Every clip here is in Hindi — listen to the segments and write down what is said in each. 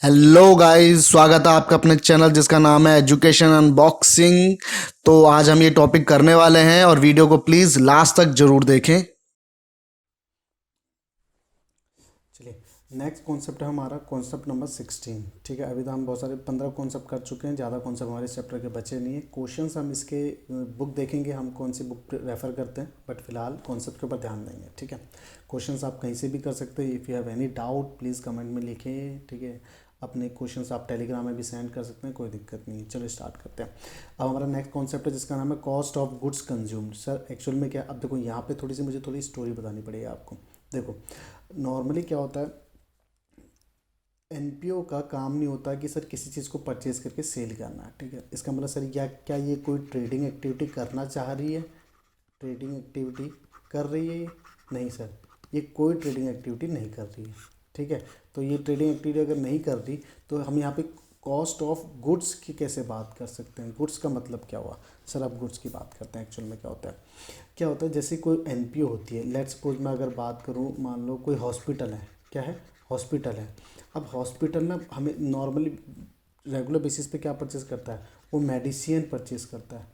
हेलो गाइस, स्वागत है आपका अपने चैनल जिसका नाम है एजुकेशन अनबॉक्सिंग। तो आज हम ये टॉपिक करने वाले हैं और वीडियो को प्लीज़ लास्ट तक जरूर देखें। चलिए, नेक्स्ट कॉन्सेप्ट है हमारा कॉन्सेप्ट नंबर 16। ठीक है, अभी तो हम बहुत सारे 15 कॉन्सेप्ट कर चुके हैं, ज़्यादा कॉन्सेप्ट हमारे चैप्टर के बचे नहीं है। क्वेश्चंस हम इसके बुक देखेंगे, हम कौन सी बुक रेफ़र करते हैं, बट फिलहाल कॉन्सेप्ट के ऊपर ध्यान देंगे। ठीक है, क्वेश्चंस आप कहीं से भी कर सकते हैं। If you have any doubt please comment में लिखें। ठीक है, अपने क्वेश्चंस आप टेलीग्राम में भी सेंड कर सकते हैं, कोई दिक्कत नहीं है। चलो स्टार्ट करते हैं। अब हमारा नेक्स्ट कॉन्सेप्ट है जिसका नाम है cost of goods consumed. Sir actual में क्या, अब देखो यहाँ पे थोड़ी सी मुझे थोड़ी स्टोरी बतानी पड़ेगी आपको। देखो, नॉर्मली क्या होता है, एनपीओ का काम नहीं होता कि सर किसी चीज़ को परचेज करके सेल करना है। ठीक है, इसका मतलब सर क्या क्या ये कोई ट्रेडिंग एक्टिविटी करना चाह रही है? ट्रेडिंग एक्टिविटी कर रही है ये? नहीं सर, ये कोई ट्रेडिंग एक्टिविटी नहीं कर रही है। ठीक है, तो ये ट्रेडिंग एक्टिविटी अगर नहीं कर रही तो हम यहाँ पे कॉस्ट ऑफ गुड्स की कैसे बात कर सकते हैं? गुड्स का मतलब क्या हुआ? सर अब गुड्स की बात करते हैं। एक्चुअल में क्या होता है, जैसे कोई एनपीओ होती है। लेट्स सपोज मैं अगर बात करूँ, मान लो कोई हॉस्पिटल है। क्या है? हॉस्पिटल है। अब हॉस्पिटल में हमें नॉर्मली रेगुलर बेसिस पे क्या परचेज करता है? वो मेडिसिन परचेज करता है।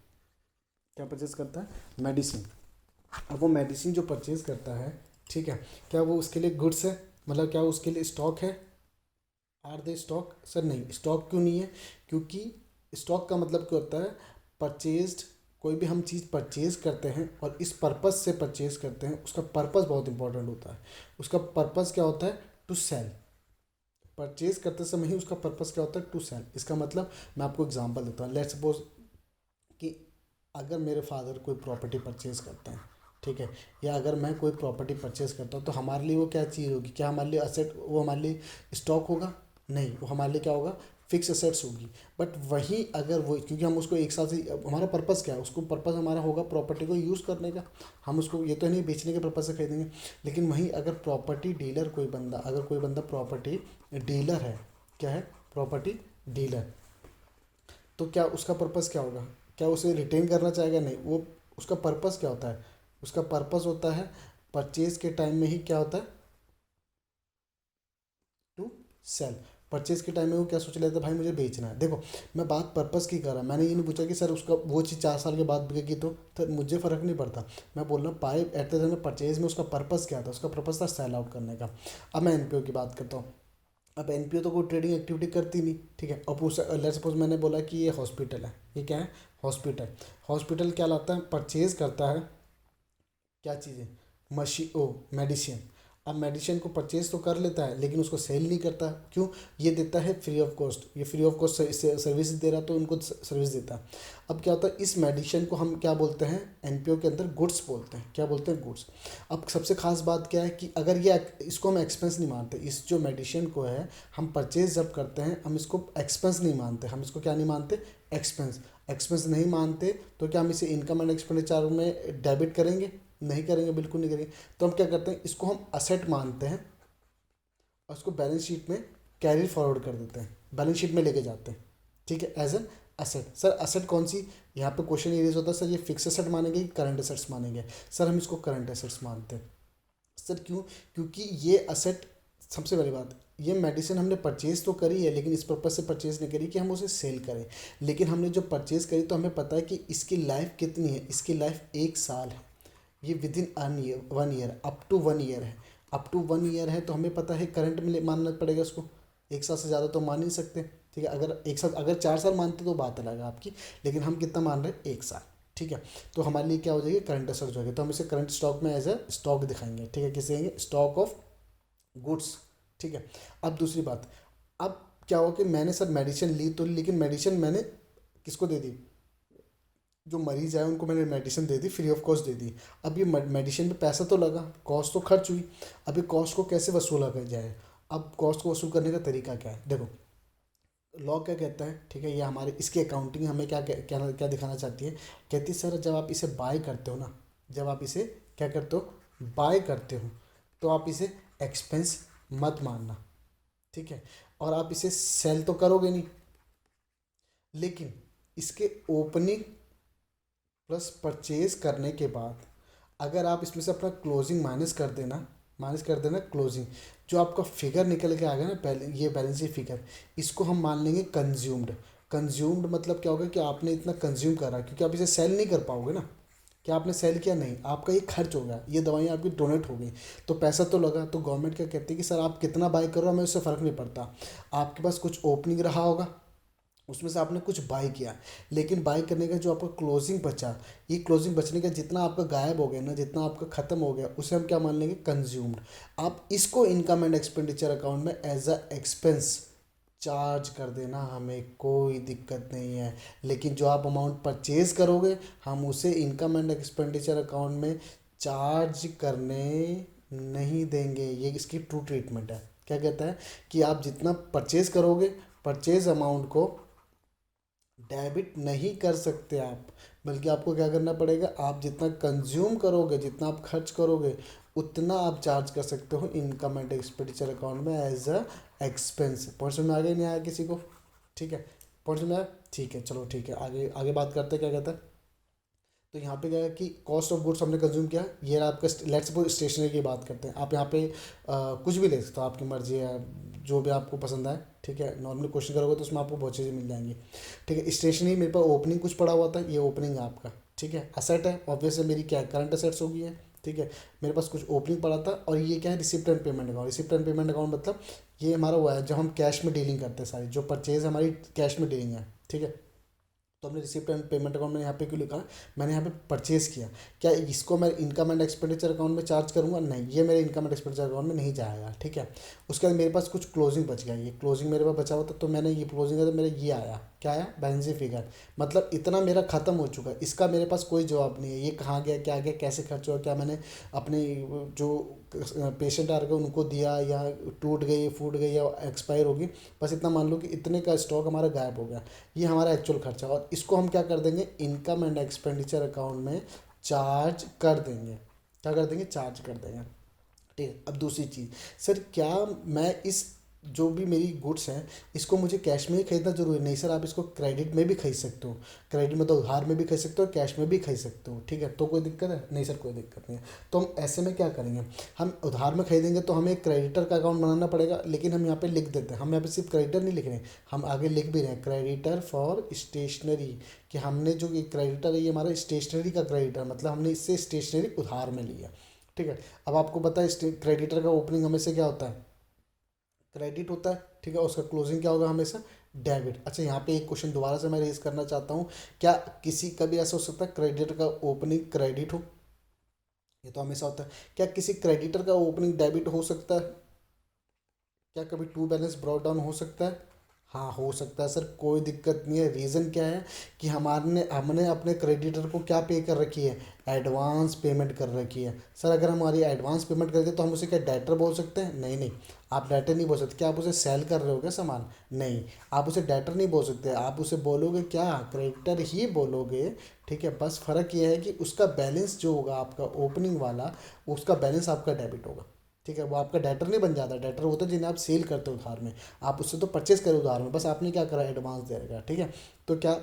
क्या परचेज करता है? मेडिसिन। अब वो मेडिसिन जो परचेज करता है, ठीक है, क्या वो उसके लिए गुड्स है? मतलब क्या उसके लिए स्टॉक है? Are they stock? सर नहीं, स्टॉक क्यों नहीं है? क्योंकि स्टॉक का मतलब क्या होता है? परचेज्ड। कोई भी हम चीज़ परचेज करते हैं और इस पर्पज़ से परचेज करते हैं, उसका पर्पज़ बहुत इंपॉर्टेंट होता है। उसका पर्पज़ क्या होता है? To sell. परचेज करते समय ही उसका पर्पज़ क्या होता है? To sell. इसका मतलब मैं आपको एग्जांपल देता हूँ। लेट्स सपोज कि अगर मेरे फादर कोई प्रॉपर्टी परचेज करते हैं, ठीक है, या अगर मैं कोई प्रॉपर्टी परचेज करता हूँ, तो हमारे लिए वो क्या चीज़ होगी? क्या हमारे लिए असेट, वो हमारे लिए स्टॉक होगा? नहीं, वो हमारे लिए क्या होगा? फिक्स असेट्स होगी। बट वही अगर वो, क्योंकि हम उसको एक साल से, हमारा पर्पज़ क्या है? उसको पर्पज़ हमारा होगा प्रॉपर्टी को यूज़ करने का। हम उसको ये तो नहीं बेचने के पर्पज़ से खरीदेंगे। लेकिन वहीं अगर प्रॉपर्टी डीलर कोई बंदा, अगर कोई बंदा प्रॉपर्टी डीलर है, क्या है? प्रॉपर्टी डीलर, तो क्या उसका पर्पज़ क्या होगा? क्या उसे रिटेन करना चाहेगा? नहीं, वो उसका पर्पज़ क्या होता है? उसका पर्पज़ होता है परचेज के टाइम में ही क्या होता है? To sell. परचेज के टाइम में वो क्या सोच लेता है? भाई मुझे बेचना है। देखो, मैं बात पर्पज़ की कर रहा, मैंने ये नहीं पूछा कि सर उसका वो चीज़ 4 साल के बाद बिकेगी तो मुझे फ़र्क नहीं पड़ता। मैं बोल रहा हूँ पाई एट द टाइम परचेज में उसका पर्पज़ क्या था? उसका पर्पज़ था सेल आउट करने का। अब मैं एनपीओ की बात करता हूँ। अब एनपीओ तो कोई ट्रेडिंग एक्टिविटी करती नहीं, ठीक है। अब उस लेट्स सपोज मैंने बोला कि ये हॉस्पिटल है। ये क्या है? हॉस्पिटल। हॉस्पिटल क्या लाता है? परचेज करता है क्या चीज़ें? मशी ओ मेडिसिन। अब मेडिसिन को परचेज तो कर लेता है लेकिन उसको सेल नहीं करता। क्यों? ये देता है फ्री ऑफ कॉस्ट। ये फ्री ऑफ कॉस्ट सर्विस दे रहा, तो उनको सर्विस देता है। अब क्या होता है, इस मेडिसिन को हम क्या बोलते हैं? एनपीओ के अंदर गुड्स बोलते हैं। क्या बोलते हैं? गुड्स। अब सबसे खास बात क्या है कि अगर ये इसको हम एक्सपेंस नहीं मानते, इस जो मेडिसिन को है हम परचेज जब करते हैं, हम इसको एक्सपेंस नहीं मानते। हम इसको क्या नहीं मानते? एक्सपेंस। एक्सपेंस नहीं मानते तो क्या हम इसे इनकम एंड एक्सपेंडिचर में डेबिट करेंगे? नहीं करेंगे, बिल्कुल नहीं करेंगे। तो हम क्या करते हैं, इसको हम असेट मानते हैं और उसको बैलेंस शीट में कैरी फॉरवर्ड कर देते हैं, बैलेंस शीट में लेके जाते हैं। ठीक है, as an asset. Sir asset कौन सी? यहाँ पे क्वेश्चन ये रेज होता है, सर ये फिक्स असेट मानेंगे कि करंट असेट्स मानेंगे? सर हम इसको करंट असेट्स मानते हैं। सर क्यों? क्योंकि ये असेट, सबसे बड़ी बात, ये मेडिसिन हमने परचेज तो करी है लेकिन इस पर्पज़ से परचेज नहीं करी कि हम उसे सेल करें। लेकिन हमने जो परचेज करी तो हमें पता है कि इसकी लाइफ कितनी है? इसकी लाइफ 1 साल है। ये within 1 year, up to 1 year है। अप टू 1 ईयर है तो हमें पता है करंट में मानना पड़ेगा उसको। 1 साल से ज़्यादा तो मान नहीं सकते। ठीक है, अगर 1 साल, अगर 4 साल मानते तो बात अलग है आपकी। लेकिन हम कितना मान रहे हैं? 1 साल। ठीक है, तो हमारे लिए क्या हो जाएगी? करंट असेट्स हो जाएगी। तो हम इसे करंट स्टॉक में एज ए स्टॉक दिखाएंगे। ठीक है, किसे कहेंगे? Stock of goods. ठीक है। अब दूसरी बात, अब क्या हो कि मैंने सर मेडिसिन ली तो, लेकिन मेडिसिन मैंने किसको दे दी? जो मरीज आए उनको मैंने मेडिसिन दे दी, फ्री ऑफ कॉस्ट दे दी। अब ये मेडिसिन पे पैसा तो लगा, कॉस्ट तो खर्च हुई। अब ये कॉस्ट को कैसे वसूला कर जाए? अब कॉस्ट को वसूल करने का तरीका क्या है? देखो, लॉ क्या कहता है, ठीक है, ये हमारे इसकी अकाउंटिंग हमें क्या क्या क्या दिखाना चाहती है? कहती है सर जब आप इसे बाय करते हो ना, जब आप इसे क्या करते हो? बाय करते हो, तो आप इसे एक्सपेंस मत मानना। ठीक है, और आप इसे सेल तो करोगे नहीं, लेकिन इसके ओपनिंग प्लस परचेज करने के बाद अगर आप इसमें से अपना क्लोजिंग माइनस कर देना, माइनस कर देना क्लोजिंग। जो आपका फिगर निकल के आ गया ना पहले, ये बैलेंस शीट फिगर, इसको हम मान लेंगे कंज्यूम्ड। कंज्यूम्ड मतलब क्या होगा कि आपने इतना कंज्यूम करा, क्योंकि आप इसे सेल नहीं कर पाओगे ना। क्या आपने सेल किया? नहीं, आपका ये खर्च हो गया, ये दवाइयाँ आपकी डोनेट हो गई, तो पैसा तो लगा। तो गवर्नमेंट क्या कहती है कि सर आप कितना बाय करो हमें उससे फ़र्क नहीं पड़ता। आपके पास कुछ ओपनिंग रहा होगा, उसमें से आपने कुछ बाई किया, लेकिन बाई करने का जो आपका क्लोजिंग बचा, ये क्लोजिंग बचने का जितना आपका गायब हो गया ना, जितना आपका ख़त्म हो गया, उसे हम क्या मान लेंगे? कंज्यूम्ड। आप इसको इनकम एंड एक्सपेंडिचर अकाउंट में एज अ एक्सपेंस चार्ज कर देना, हमें कोई दिक्कत नहीं है। लेकिन जो आप अमाउंट परचेज करोगे, हम उसे इनकम एंड एक्सपेंडिचर अकाउंट में चार्ज करने नहीं देंगे। ये इसकी ट्रू ट्रीटमेंट है। क्या कहता है कि आप जितना परचेज करोगे, परचेज अमाउंट को डेबिट नहीं कर सकते आप, बल्कि आपको क्या करना पड़ेगा? आप जितना कंज्यूम करोगे, जितना आप खर्च करोगे, उतना आप चार्ज कर सकते हो इनकम एंड एक्सपेंडिचर अकाउंट में एज अ एक्सपेंस। पॉइंट समझ में आ गया? नहीं आया किसी को? ठीक है, पॉइंट समझ में आया? ठीक है, चलो ठीक है, आगे आगे बात करते हैं। क्या कहता है? तो यहाँ पे क्या है कि कॉस्ट ऑफ गुड्स हमने कंज्यूम किया, ये रहा आपका। लेट्स सपोज स्टेशनरी की बात करते हैं। आप यहाँ पे कुछ भी ले सकते हो, आपकी मर्जी है, जो भी आपको पसंद आए। ठीक है, नॉर्मली क्वेश्चन करोगे तो उसमें आपको बहुत चीज़ें मिल जाएंगी। ठीक है, स्टेशनरी मेरे पास ओपनिंग कुछ पड़ा हुआ था, ये ओपनिंग है आपका। ठीक है, असेट है, ऑब्वियसली मेरी क्या करंट असेट्स होगी है। ठीक है, मेरे पास कुछ ओपनिंग पड़ा था, और ये क्या है? Receipt and payment account. Receipt and payment account मतलब ये हमारा हुआ है जब हम कैश में डीलिंग करते हैं, सारी जो परचेज हमारी कैश में डीलिंग है। ठीक है, तो हमने रिसिप्ट एंड पेमेंट अकाउंट में यहाँ पे क्यों लिखा है? मैंने यहाँ पे परचेज किया, क्या इसको मैं इनकम एंड एक्सपेंडिचर अकाउंट में चार्ज करूँगा? नहीं, ये मेरे इनकम एंड एक्सपेंडिचर अकाउंट में नहीं जाएगा। ठीक है, उसके बाद मेरे पास कुछ क्लोजिंग बच गया, ये क्लोजिंग मेरे पास बचा हुआ था, तो मैंने ये क्लोजिंग का तो मेरा ये आया, क्या आया? Balance sheet figure. मतलब इतना मेरा खत्म हो चुका है, इसका मेरे पास कोई जवाब नहीं है, ये कहाँ गया, क्या गया, कैसे खर्च हुआ, क्या मैंने अपने जो पेशेंट आ रहे उनको दिया, या टूट गई, फूट गई, या एक्सपायर होगी, बस इतना मान लो कि इतने का स्टॉक हमारा गायब हो गया। ये हमारा एक्चुअल खर्चा, और इसको हम क्या कर देंगे? इनकम एंड एक्सपेंडिचर अकाउंट में चार्ज कर देंगे। क्या कर देंगे? चार्ज कर देंगे। ठीक है, अब दूसरी चीज़, सर क्या मैं इस जो भी मेरी गुड्स हैं, इसको मुझे कैश में ही खरीदना जरूरी नहीं? सर आप इसको क्रेडिट में भी खरीद सकते हो। क्रेडिट में तो उधार में भी खरीद सकते हो, कैश में भी खरीद सकते हो। ठीक है, तो कोई दिक्कत है? नहीं सर, कोई दिक्कत नहीं है। तो हम ऐसे में क्या करेंगे? हम उधार में खरीदेंगे तो हमें एक क्रेडिटर का अकाउंट बनाना पड़ेगा, लेकिन हम यहाँ पे लिख देते हैं, हम यहाँ पे सिर्फ क्रेडिटर नहीं लिख रहे हैं, हम आगे लिख भी रहे हैं क्रेडिटर फॉर स्टेशनरी, कि हमने जो ये क्रेडिटर है, ये हमारा स्टेशनरी का क्रेडिटर, मतलब हमने इससे स्टेशनरी उधार में लिया। ठीक है, अब आपको पता है क्रेडिटर का ओपनिंग हमेशा क्या होता है? क्रेडिट होता है। ठीक है, उसका क्लोजिंग क्या होगा? हमेशा डेबिट। अच्छा, यहाँ पे एक क्वेश्चन दोबारा से मैं रेज करना चाहता हूँ, क्या किसी कभी ऐसा हो सकता है क्रेडिटर का ओपनिंग क्रेडिट हो? ये तो हमेशा होता है। क्या किसी क्रेडिटर का ओपनिंग डेबिट हो सकता है? क्या कभी टू बैलेंस ब्रॉट डाउन हो सकता है? हाँ, हो सकता है सर, कोई दिक्कत नहीं है। रीज़न क्या है कि हमारे हमने अपने क्रेडिटर को क्या पे कर रखी है? एडवांस पेमेंट कर रखी है। सर अगर हमारी एडवांस पेमेंट करके तो हम उसे क्या डेटर बोल सकते हैं? नहीं नहीं, आप डेटर नहीं बोल सकते। क्या आप उसे सेल कर रहे हो क्या सामान? नहीं, आप उसे डेटर नहीं बोल सकते, आप उसे बोलोगे क्या? क्रेडिटर ही बोलोगे। ठीक है, बस फ़र्क ये है कि उसका बैलेंस जो होगा आपका ओपनिंग वाला, उसका बैलेंस आपका डेबिट होगा। ठीक है, वो आपका डेटर नहीं बन जाता। डेटर होता है जिन्हें आप सेल करते हो उधार में, आप उससे तो परचेज करो उधार में, बस आपने क्या करा? एडवांस दे रखा है। ठीक है, तो क्या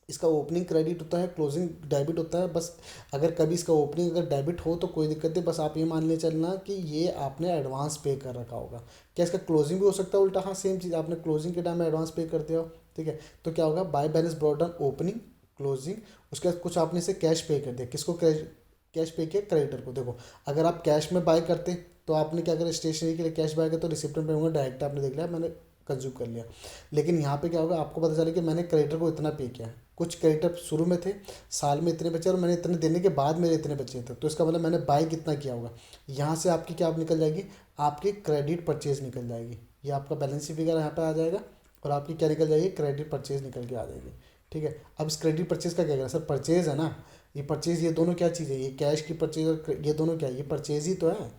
इसका ओपनिंग क्रेडिट होता है, क्लोजिंग डेबिट होता है। बस अगर कभी इसका ओपनिंग अगर डेबिट हो तो कोई दिक्कत नहीं, बस आप ये मान ले चलना कि ये आपने एडवांस पे कर रखा होगा। क्या इसका क्लोजिंग भी हो सकता है उल्टा? हाँ, सेम चीज़, आपने क्लोजिंग के टाइम में एडवांस पे कर दिया हो। ठीक है, तो क्या होगा? By balance brought down opening, closing, उसके बाद कुछ आपने से कैश पे कर दिया। किसको? कैश पे किया? क्रेडिटर को। देखो, अगर आप कैश में बाय करते तो आपने क्या करा? स्टेशनरी के लिए कैश बाय किया तो रिसिप्ट में होगा डायरेक्ट, आपने देख लिया, मैंने कंज्यूम कर लिया। लेकिन यहाँ पे क्या होगा? आपको पता चले कि मैंने क्रेडिटर को इतना पे किया। कुछ क्रेडिटर शुरू में थे, साल में इतने बचे, और मैंने इतने देने के बाद मेरे इतने बचे थे, तो इसका मतलब मैंने बाय कितना किया होगा। यहाँ से आपकी क्या निकल जाएगी? आपकी क्रेडिट परचेज निकल जाएगी। ये आपका बैलेंस शीट फिगर यहाँ पे आ जाएगा, और आपकी क्या निकल जाएगी? क्रेडिट परचेज निकल के आ जाएगी। ठीक है, अब इस क्रेडिट परचेज का क्या करना? सर परचेज है ना, ये परचेज, ये दोनों क्या चीज़ है? ये कैश की परचेज और ये दोनों क्या है? ये परचेज ही तो है।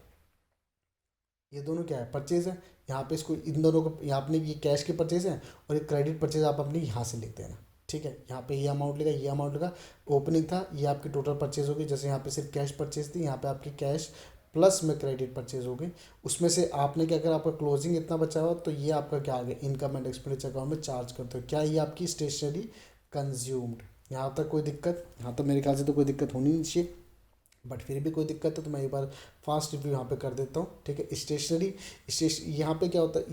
ये दोनों क्या है? परचेज है। यहाँ पे इसको इन दोनों को, यहाँ अपने ये कैश की परचेज है, और ये क्रेडिट परचेज आप अपनी यहाँ से लिख देना। ठीक है, यहाँ पे ये अमाउंट लेगा, ये अमाउंट लेगा, ओपनिंग था, ये आपकी टोटल परचेज होगी। जैसे यहाँ पे सिर्फ कैश परचेज थी, यहाँ पे आपकी कैश प्लस में क्रेडिट परचेज हो गई। उसमें से आपने क्या करा? आपका क्लोजिंग इतना बचा हुआ, तो ये आपका क्या आ गया? इनकम एंड एक्सपेंडिचर अकाउंट में चार्ज करते हो। क्या ये आपकी स्टेशनरी कंज्यूम्ड? यहाँ तक कोई दिक्कत? यहाँ तो मेरे ख्याल से तो कोई दिक्कत होनी नहीं चाहिए। बट फिर भी कोई दिक्कत है तो मैं एक बार फास्ट रिव्यू यहाँ पे कर देता हूँ। ठीक है, स्टेशनरी यहाँ पे क्या होता है,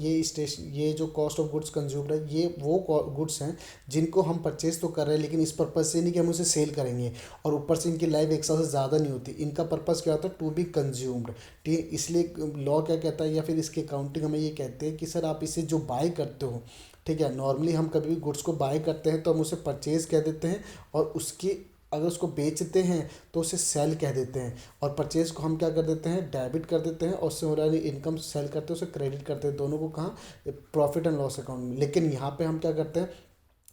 ये जो कॉस्ट ऑफ गुड्स कंज्यूम्ड है, ये वो गुड्स हैं जिनको हम परचेज तो कर रहे हैं, लेकिन इस पर्पज़ से नहीं कि हम उसे सेल करेंगे, और ऊपर से इनकी लाइफ एक साल से ज़्यादा नहीं होती। इनका पर्पज़ क्या होता है, टू बी कंज्यूम्ड। ठीक है, इसलिए लॉ क्या कहता है या फिर इसकी अकाउंटिंग हमें ये कहते हैं कि सर आप इसे जो बाय करते हो, ठीक है, नॉर्मली हम कभी भी गुड्स को बाय करते हैं तो हम उसे परचेज कह देते हैं, और उसकी अगर उसको बेचते हैं तो उसे सेल कह देते हैं, और परचेज को हम क्या कर देते हैं, डेबिट कर देते हैं, और उससे हो रहा इनकम सेल करते हैं उसे क्रेडिट करते हैं, दोनों को कहाँ, प्रॉफिट एंड लॉस अकाउंट में। लेकिन यहाँ पे हम क्या करते हैं,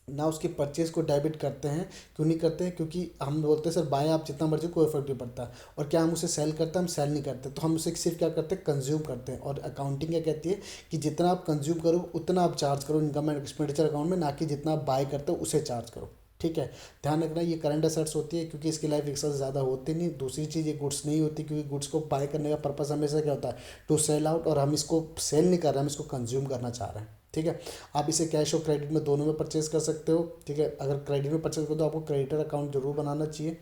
ना उसकी परचेज को डेबिट करते हैं। क्यों नहीं करते हैं, क्योंकि हम बोलते हैं सर बाय आप जितना मर्जी, कोई फर्क नहीं पड़ता। और क्या हम उसे सेल करते हैं, हम सेल नहीं करते, तो हम उसे सिर्फ क्या करते हैं, कंज्यूम करते हैं। और अकाउंटिंग क्या कहती है कि जितना आप कंज्यूम करो उतना आप चार्ज करो इनकम एंड एक्सपेंडिचर अकाउंट में, ना कि जितना आप बाय करते हो उसे चार्ज करो। ठीक है, ध्यान रखना ये करंट असेट्स होती है, क्योंकि इसकी लाइफ एक साल से ज़्यादा होती नहीं। दूसरी चीज़ ये गुड्स नहीं होती, क्योंकि गुड्स को बाय करने का पर्पस हमेशा क्या होता है, टू सेल आउट, और हम इसको सेल नहीं कर रहे हैं, हम इसको कंज्यूम करना चाह रहे हैं। ठीक है, आप इसे कैश और क्रेडिट में दोनों में परचेज कर सकते हो। ठीक है, अगर क्रेडिट में परचेज करो तो आपको क्रेडिटर अकाउंट जरूर बनाना चाहिए।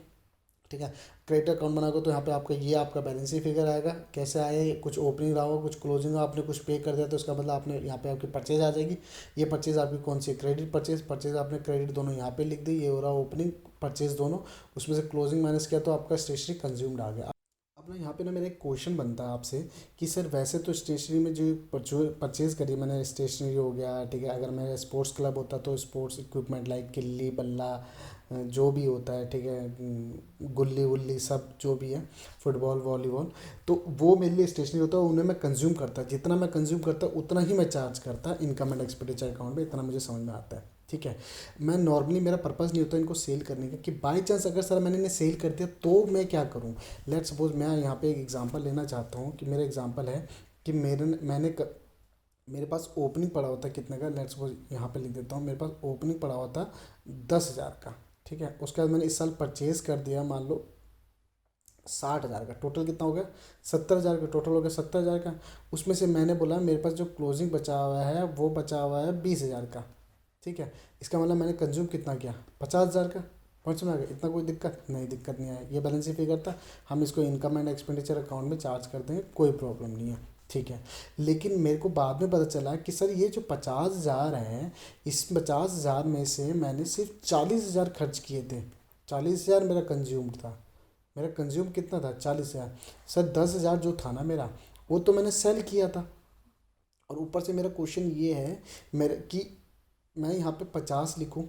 ठीक है, क्रेडिट अकाउंट बनाओगे तो यहाँ पे आपका बैलेंस ही फिगर आएगा, कैसे आया ये, कुछ ओपनिंग रहा होगा, कुछ क्लोजिंग, आपने कुछ पे कर दिया तो इसका मतलब आपने यहाँ पे आपकी परचेज आ जाएगी। ये परचेज आपकी कौन सी, क्रेडिट परचेज आपने क्रेडिट दोनों यहाँ पे लिख दी, ये हो रहा ओपनिंग परचेज दोनों, उसमें से क्लोजिंग माइनस किया तो आपका स्टेशनरी कंज्यूम्ड आ गया। अब ना यहाँ पे ना मेरा एक क्वेश्चन बनता है आपसे कि सर वैसे तो स्टेशनरी में जो परचेज़ करी मैंने, स्टेशनरी हो गया, ठीक है, अगर मेरा स्पोर्ट्स क्लब होता तो स्पोर्ट्स इक्विपमेंट लाइक गिल्ली बल्ला, जो भी होता है, ठीक है, गुल्ली वुल्ली सब जो भी है, फुटबॉल वॉलीबॉल, तो वो मेरे लिए स्टेशनरी होता है, उन्हें मैं कंज्यूम करता, जितना मैं कंज्यूम करता उतना ही मैं चार्ज करता इनकम एंड एक्सपेंडिचर अकाउंट में, इतना मुझे समझ में आता है। ठीक है, मैं नॉर्मली मेरा पर्पज़ नहीं होता इनको सेल करने का, कि बाई चांस अगर सर मैंने इन्हें सेल कर दिया तो मैं क्या करूँ। लेट सपोज मैं यहाँ पे एक एग्जांपल लेना चाहता हूँ, कि मेरा एग्जांपल है कि मेरे पास ओपनिंग पड़ा होता है कितने का, लेट सपोज यहाँ पे लिख देता हूँ, मेरे पास ओपनिंग पड़ा हुआ था 10,000 का। ठीक है, उसके बाद मैंने इस साल परचेज कर दिया मान लो 60,000 का, टोटल कितना हो गया, 70,000 का टोटल हो गया, 70,000 का। उसमें से मैंने बोला मेरे पास जो क्लोजिंग बचा हुआ है वो बचा हुआ है 20,000 का। ठीक है, इसका मतलब मैंने कंज्यूम कितना किया, 50,000 का। पहुँच में आ गया, इतना कोई दिक्कत नहीं आया, ये बैलेंस ही फिगर था, हम इसको इनकम एंड एक्सपेंडिचर अकाउंट में चार्ज कर देंगे, कोई प्रॉब्लम नहीं है। ठीक है, लेकिन मेरे को बाद में पता चला कि सर ये जो 50,000 हैं, इस 50,000 में से मैंने सिर्फ 40,000 खर्च किए थे, 40,000 मेरा कंज्यूम्ड था। मेरा कंज्यूम कितना था, 40,000। सर 10,000 जो था ना मेरा, वो तो मैंने सेल किया था। और ऊपर से मेरा क्वेश्चन ये है मेरे कि मैं यहाँ पे 50 लिखूँ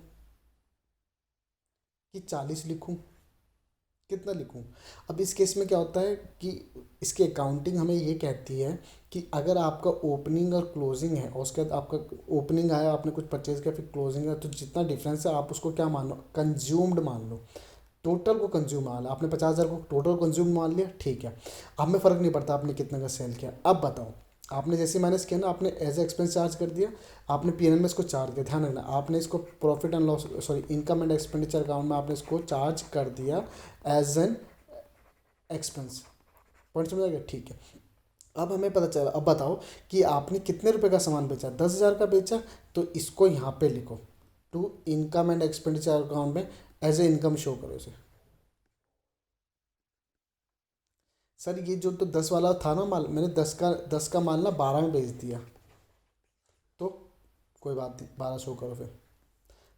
कि 40 लिखूँ, कितना लिखूँ। अब इस केस में क्या होता है कि इसकी अकाउंटिंग हमें ये कहती है कि अगर आपका ओपनिंग और क्लोजिंग है, और उसके बाद आपका ओपनिंग आया, आपने कुछ परचेज किया, फिर क्लोजिंग है, तो जितना डिफरेंस है आप उसको क्या मान लो, कंज्यूम्ड मान लो, टोटल को कंज्यूम मान लो। आपने 50,000 को टोटल कंज्यूम मान लिया, ठीक है। अब में फ़र्क नहीं पड़ता आपने कितने का सेल किया। अब बताओ, आपने जैसे माइनस किया ना, आपने एज एक्सपेंस चार्ज कर दिया, आपने पीएनएल में इसको चार्ज किया, ध्यान रखना, आपने इसको profit and loss, sorry, income and expenditure account में आपने इसको चार्ज कर दिया एज एन एक्सपेंस। पॉइंट समझ आ गया, ठीक है। अब हमें पता चला, अब बताओ कि आपने कितने रुपए का सामान बेचा, 10,000 का बेचा, तो इसको यहाँ पे लिखो, to income and expenditure account में एज ए इनकम शो करो इसे। सर ये जो तो 10 वाला था ना माल, मैंने 10 का माल ना 12 में बेच दिया, तो कोई बात नहीं, 12 शो करो फिर।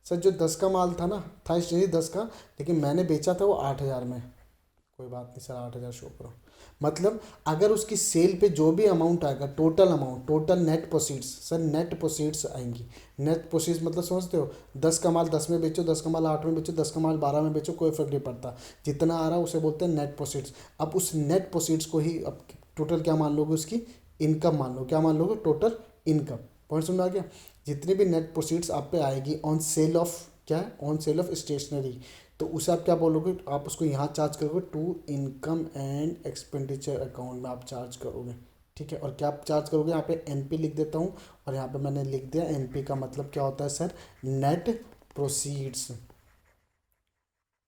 सर जो 10 का माल था ना, था स्टेशनरी 10 का, लेकिन मैंने बेचा था वो 8,000 में, कोई बात नहीं सर, 8,000 शो करो। मतलब अगर उसकी सेल पे जो भी अमाउंट आएगा, total amount, total net proceeds, sir net proceeds आएंगी। नेट प्रोसीड्स मतलब समझते हो, 10 का माल 10 में बेचो, 10 का माल 8 में बेचो, 10 का माल 12 में बेचो, कोई फर्क नहीं पड़ता, जितना आ रहा है उसे बोलते हैं नेट प्रोसीड्स। अब उस नेट प्रोसीड्स को ही अब टोटल क्या मान लोगे, उसकी इनकम मान लो, क्या मान लोगे, टोटल इनकम। पॉइंट समझ में आ गया। जितनी भी नेट प्रोसीड्स आप पे आएगी ऑन सेल ऑफ, क्या है, ऑन सेल ऑफ स्टेशनरी, तो उसे आप क्या बोलोगे, आप उसको यहाँ चार्ज करोगे, to income and expenditure account में आप चार्ज करोगे। ठीक है, और क्या आप चार्ज करोगे, यहाँ पे एनपी लिख देता हूँ, और यहाँ पे मैंने लिख दिया एनपी का मतलब क्या होता है sir, net proceeds.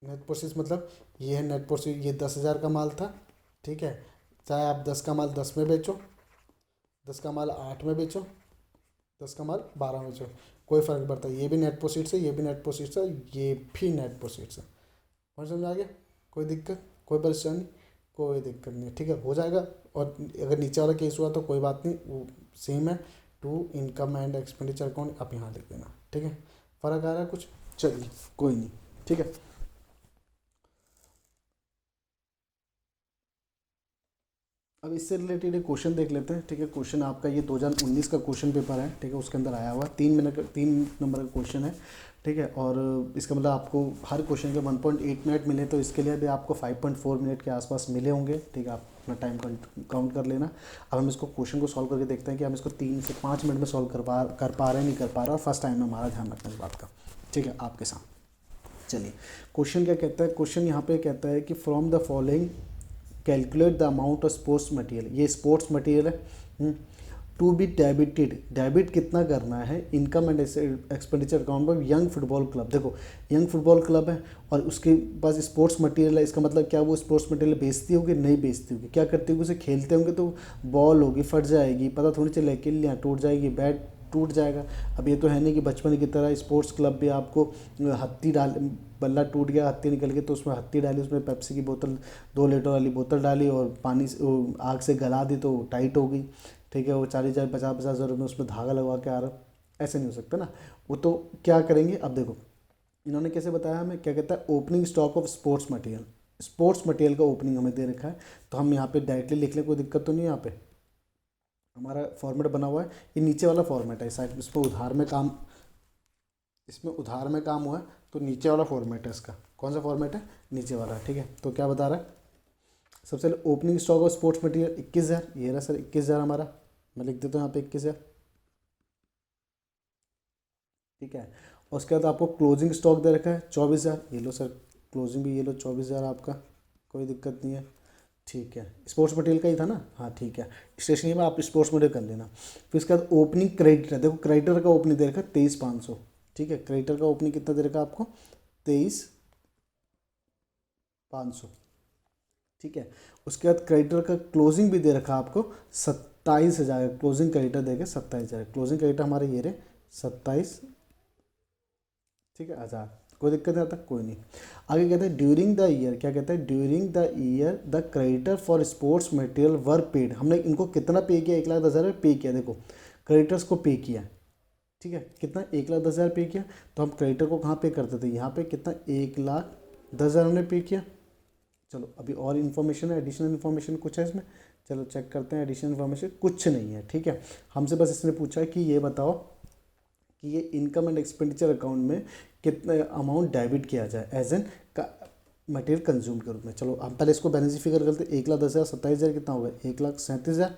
Net proceeds मतलब ये है नेट प्रोसीड, ये 10,000 का माल था, ठीक है, चाहे आप 10 का माल 10 में बेचो, 10 का माल 8 में बेचो, 10 का माल 12 में बेचो, कोई फ़र्क नहीं पड़ता, ये भी नेट प्रोसीड्स है, ये भी नेट प्रोसीड्स है, ये भी नेट प्रोसीड्स है। और समझ में आ गया, कोई दिक्कत, कोई परेशानी, कोई दिक्कत नहीं है, ठीक है, हो जाएगा। और अगर नीचे वाला केस हुआ तो कोई बात नहीं, वो सेम है। To income and expenditure account आप यहाँ लिख देना, ठीक है। फ़र्क आ रहा है कुछ? चलिए कोई नहीं, ठीक है। अब इससे रिलेटेड एक क्वेश्चन देख लेते हैं, ठीक है। क्वेश्चन आपका ये 2019 का क्वेश्चन पेपर है, ठीक है, उसके अंदर आया हुआ 3 नंबर का क्वेश्चन है, ठीक है। और इसका मतलब आपको हर क्वेश्चन के 1.8 मिनट मिले, तो इसके लिए भी आपको 5.4 मिनट के आसपास मिले होंगे, ठीक है। आप अपना टाइम काउंट कर लेना। अब हम इसको क्वेश्चन को सॉल्व करके देखते हैं कि हम इसको 3 से 5 मिनट में सॉल्व कर पा रहे हैं, नहीं कर पा रहा। और फर्स्ट टाइम में हमारा ध्यान रखना इस बात का, ठीक है, आपके साथ। चलिए क्वेश्चन क्या कहता है, क्वेश्चन यहाँ पे कहता है कि from the following calculate the amount of sports material, ये स्पोर्ट्स मटेरियल है, टू बी डेबिटेड, डेबिट कितना करना है इनकम एंड एक्सपेंडिचर अकाउंट पर यंग फुटबॉल क्लब। देखो यंग फुटबॉल क्लब है और उसके पास स्पोर्ट्स मटेरियल है, इसका मतलब क्या वो स्पोर्ट्स मटेरियल बेचती होगी? नहीं बेचती होगी। क्या करती होगी? उसे खेलते होंगे तो बॉल होगी, फट जाएगी, पता थोड़ी चले, किल्लियाँ टूट जाएगी, बैट टूट जाएगा। अब ये तो है नहीं कि बचपन की तरह स्पोर्ट्स क्लब भी आपको हत्ती डाल, बल्ला टूट गया, हत्ती निकल गई तो उसमें हत्ती डाली, उसमें पेप्सी की बोतल 2 लीटर वाली बोतल डाली और पानी आग से गला दी तो टाइट हो गई, ठीक है। वो 40,000 50,000 में उसमें धागा लगवा के आ रहा, ऐसे नहीं हो सकता ना। वो तो क्या करेंगे, अब देखो इन्होंने कैसे बताया हमें, क्या कहता है opening stock of sports material, sports material का ओपनिंग हमें दे रखा है। तो हम यहाँ पे डायरेक्टली लिख लें, कोई दिक्कत तो नहीं है। यहाँ पे हमारा फॉर्मेट बना हुआ है, ये नीचे वाला फॉर्मेट है, शायद इसमें उधार में काम, इसमें उधार में काम हुआ है तो नीचे वाला फॉर्मेट है इसका। कौन सा फॉर्मेट है? नीचे वाला, ठीक है। तो क्या बता रहा है, सबसे पहले opening stock of sports material 21,000, ये रहा सर 21,000 हमारा, मैं लिख देता हूँ यहाँ पे 21,000, ठीक है। और उसके बाद आपको क्लोजिंग स्टॉक दे रखा है 24,000, ये लो सर क्लोजिंग भी ये लो 24,000 आपका, कोई दिक्कत नहीं है, ठीक है। स्पोर्ट्स मटेरियल का ही था ना, हाँ ठीक है। स्टेशनरी में आप स्पोर्ट्स मटेरियल कर लेना। फिर उसके बाद ओपनिंग क्रेडिटर, देखो क्रेडिटर का ओपनिंग दे रखा है 23,500, ठीक है। क्रेडिटर का ओपनिंग कितना दे रखा है आपको? 23,500, ठीक है। उसके बाद क्रेडिटर का क्लोजिंग भी दे रखा है आपको 27,000, क्लोजिंग क्रेडिटर देगा 27,000, क्लोजिंग क्रेडिटर हमारे ये रहे 27, ठीक है, 1000, कोई दिक्कत नहीं आता, कोई नहीं। आगे कहते हैं ड्यूरिंग द ईयर, क्या कहता है during the year the creditor for sports material were paid, हमने इनको कितना पे किया? 1,10,000 पे किया। देखो क्रेडिटर्स को पे किया, ठीक है, कितना? 1,10,000 पे किया। तो हम क्रेडिटर को कहाँ पे करते थे? यहाँ पे कितना? 1,10,000 हमने पे किया। चलो अभी और इन्फॉर्मेशन है, एडिशनल इन्फॉर्मेशन कुछ है इसमें, चलो चेक करते हैं। एडिशनल इन्फॉर्मेशन कुछ नहीं है, ठीक है। हमसे बस इसने पूछा है कि ये बताओ कि ये इनकम एंड एक्सपेंडिचर अकाउंट में कितना अमाउंट डेबिट किया जाए एज एन मटेरियल कंज्यूम के रूप में। चलो हम पहले इसको बैलेंस फिगर करते हैं। 1,10,000 27,000 कितना होगा? 1,37,000,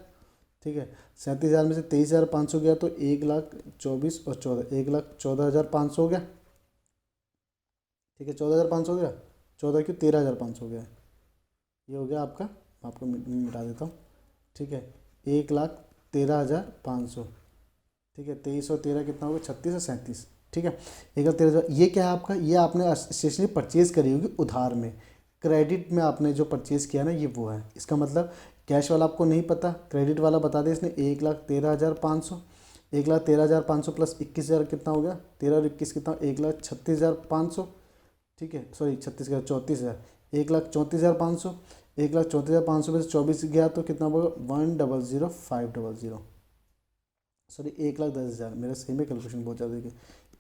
ठीक है। 37,000 में से 23,500 गया तो 1,24,000 और 14, 1,14,500 हो गया, ठीक है। 14,500 हो गया, 14 क्यों 13,500 हो गया, ये हो गया आपका, आपको मिटा देता हूँ, ठीक है। 1,13,500, ठीक है। 23 और 13 कितना होगा? 36 और 37, ठीक है। 1,13,000, ये क्या है आपका? ये आपने स्टेशनरी परचेज़ करी होगी उधार में, क्रेडिट में आपने जो परचेज़ किया ना ये वो है। इसका मतलब कैश वाला आपको नहीं पता, क्रेडिट वाला बता दे इसने। 1,13,500, 1,13,500 प्लस 21,000 कितना हो गया? 13 और 21 कितना? 1,36,500, ठीक है। सॉरी 36 का 34,000, 1,34,500, 1,34,500 में से 24 गया तो कितना होगा? 1,00,500, सॉरी 1,10,000, मेरा सही में कैलकुलेशन बहुत ज़्यादा देखिए,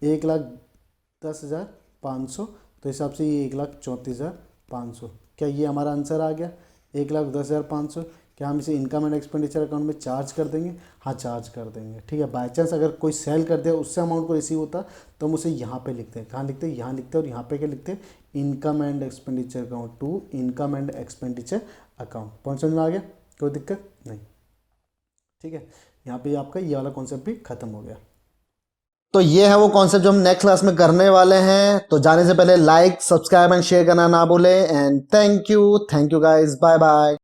1,10,500, तो हिसाब से ये 1,34,500, क्या ये हमारा आंसर आ गया? 1,10,500। क्या हम इसे इनकम एंड एक्सपेंडिचर अकाउंट में चार्ज कर देंगे? हाँ चार्ज कर देंगे, ठीक है। बाई चांस अगर कोई सेल कर दे उससे अमाउंट को रिसीव होता तो हम उसे यहाँ पे लिखते हैं, कहाँ लिखते हैं? यहाँ लिखते हैं। और यहाँ पे क्या लिखते हैं? Income and expenditure account, to income and expenditure account. Point समझ में आ गया? कोई दिक्कत नहीं, ठीक है। यहाँ पे आपका ये वाला कॉन्सेप्ट भी खत्म हो गया। तो ये है वो कॉन्सेप्ट जो हम नेक्स्ट क्लास में करने वाले हैं। तो जाने से पहले लाइक, सब्सक्राइब एंड शेयर करना ना भूलें। And thank you guys, bye bye.